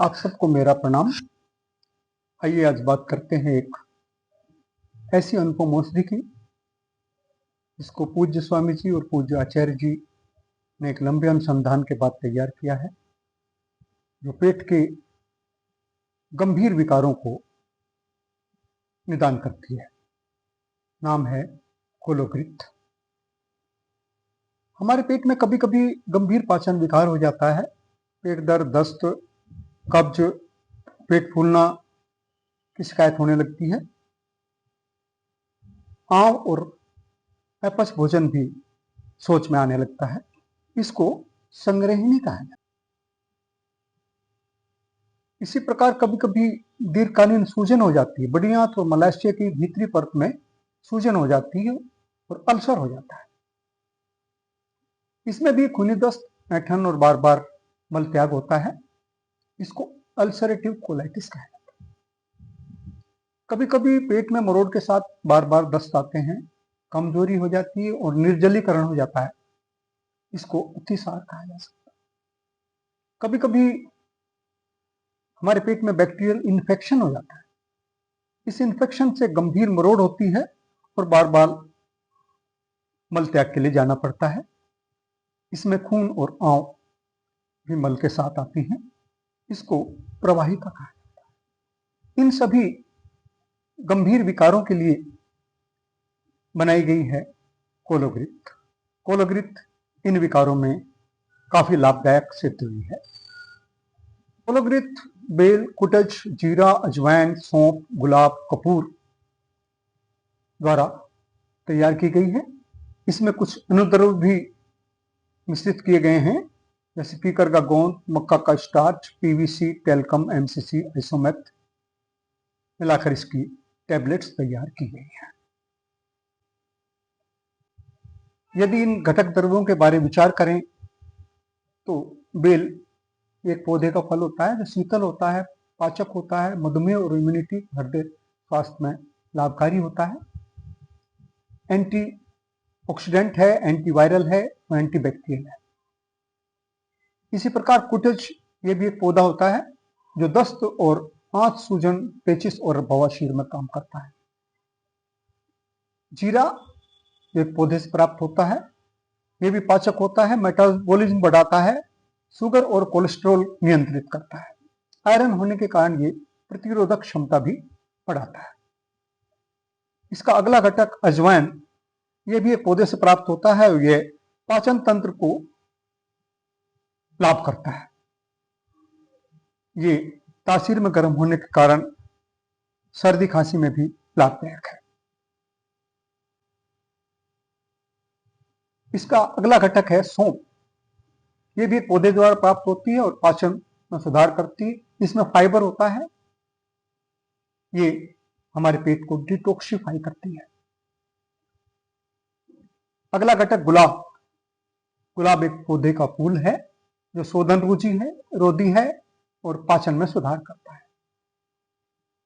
आप सबको मेरा प्रणाम। आइए आज बात करते हैं एक ऐसी अनुपम औषधि की जिसको पूज्य स्वामी जी और पूज्य आचार्य जी ने एक लंबे अनुसंधान के बाद तैयार किया है, जो पेट के गंभीर विकारों को निदान करती है। नाम है कोलोग्रिथ। हमारे पेट में कभी कभी गंभीर पाचन विकार हो जाता है। पेट दर्द, दस्त, कब्ज, पेट फूलना की शिकायत होने लगती है। आंव और अपच भोजन भी सोच में आने लगता है। इसको संग्रहिणी कहा जाता है। इसी प्रकार कभी कभी दीर्घकालीन सूजन हो जाती है। बड़ी आंत और मलाशय की भीतरी परत में सूजन हो जाती है और अल्सर हो जाता है। इसमें भी खूनी दस्त, ऐंठन और बार बार मल त्याग होता है। इसको अल्सरेटिव कोलाइटिस कहा जाता है। कभी कभी पेट में मरोड़ के साथ बार बार दस्त आते हैं, कमजोरी हो जाती है और निर्जलीकरण हो जाता है। इसको अतिसार कहा जा सकता है। कभी कभी हमारे पेट में बैक्टीरियल इन्फेक्शन हो जाता है। इस इन्फेक्शन से गंभीर मरोड़ होती है और बार बार मल त्याग के लिए जाना पड़ता है। इसमें खून और आंव भी मल के साथ आती हैं। इसको प्रवाहिका कहा जाता है। इन सभी गंभीर विकारों के लिए बनाई गई है कोलोग्रिथ। कोलोग्रिथ इन विकारों में काफी लाभदायक सिद्ध हुई है। कोलोग्रिथ बेल, कुटज, जीरा, अजवाइन, सौंफ, गुलाब, कपूर द्वारा तैयार की गई है। इसमें कुछ अनुद्रव्य भी मिश्रित किए गए हैं, जैसे पीकर का गोंद, मक्का का स्टार्च, पीवीसी, टेल्कम, एमसीसी, आइसोमेथ मिलाकर इसकी टैबलेट्स तैयार की गई हैं। यदि इन घटक द्रव्यों के बारे में विचार करें तो बेल एक पौधे का फल होता है जो शीतल होता है, पाचक होता है, मधुमेह और इम्यूनिटी, हृदय स्वास्थ्य में लाभकारी होता है, एंटी ऑक्सीडेंट है, एंटीवायरल है और एंटीबैक्टीरियल है। इसी प्रकार कुटज ये भी एक पौधा होता है जो दस्त और आंत सूजन, पेचिस और बवासीर में काम करता है। जीरा एक पौधे से प्राप्त होता है। ये भी पाचक होता है, मेटाबॉलिज्म बढ़ाता है, शुगर और कोलेस्ट्रॉल नियंत्रित करता है। आयरन होने के कारण ये प्रतिरोधक क्षमता भी बढ़ाता है। इसका अगला घटक अजवाइन, ये भी एक पौधे से प्राप्त होता है और ये पाचन तंत्र को लाभ करता है। ये तासीर में गर्म होने के कारण सर्दी खांसी में भी लाभदायक है। इसका अगला घटक है सौंफ। ये भी एक पौधे द्वारा प्राप्त होती है और पाचन में सुधार करती है। इसमें फाइबर होता है। ये हमारे पेट को डिटॉक्सिफाई करती है। अगला घटक गुलाब। गुलाब एक पौधे का फूल है जो शोधन रुचि है, रोधी है और पाचन में सुधार करता है।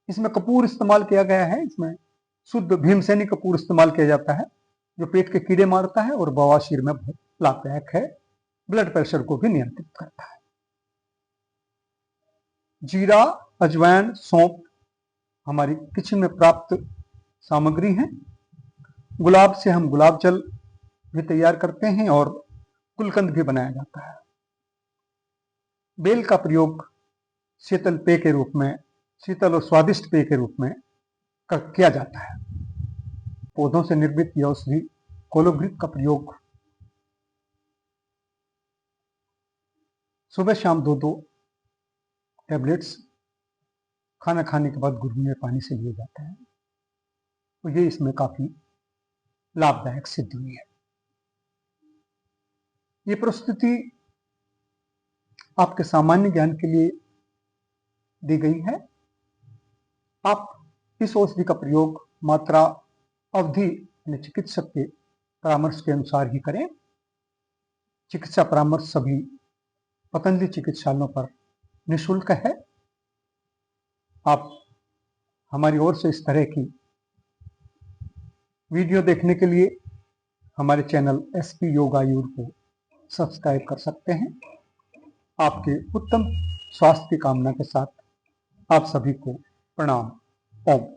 इसमें कपूर इस्तेमाल किया गया है। इसमें शुद्ध भीमसेनी कपूर इस्तेमाल किया जाता है जो पेट के कीड़े मारता है और बवासीर में बहुत लाभदायक है। ब्लड प्रेशर को भी नियंत्रित करता है। जीरा, अजवाइन, सौंफ हमारी किचन में प्राप्त सामग्री है। गुलाब से हम गुलाब जल भी तैयार करते हैं और गुलकंद भी बनाया जाता है। बेल का प्रयोग शीतल पेय के रूप में, शीतल और स्वादिष्ट पेय के रूप में किया जाता है। पौधों से निर्मित यह औषधि कोलोग्रिथ का प्रयोग सुबह शाम 2-2 टैबलेट्स खाना खाने के बाद गुनगुने पानी से लिए जाते हैं। तो ये इसमें काफी लाभदायक सिद्ध हुई है। ये प्रस्तुति आपके सामान्य ज्ञान के लिए दी गई है। आप इस औषधि का प्रयोग मात्रा, अवधि चिकित्सक के परामर्श के अनुसार ही करें। चिकित्सा परामर्श सभी पतंजलि चिकित्सालयों पर निःशुल्क है। आप हमारी ओर से इस तरह की वीडियो देखने के लिए हमारे चैनल एसपी योग आयुर को सब्सक्राइब कर सकते हैं। आपके उत्तम स्वास्थ्य की कामना के साथ आप सभी को प्रणाम। ओम।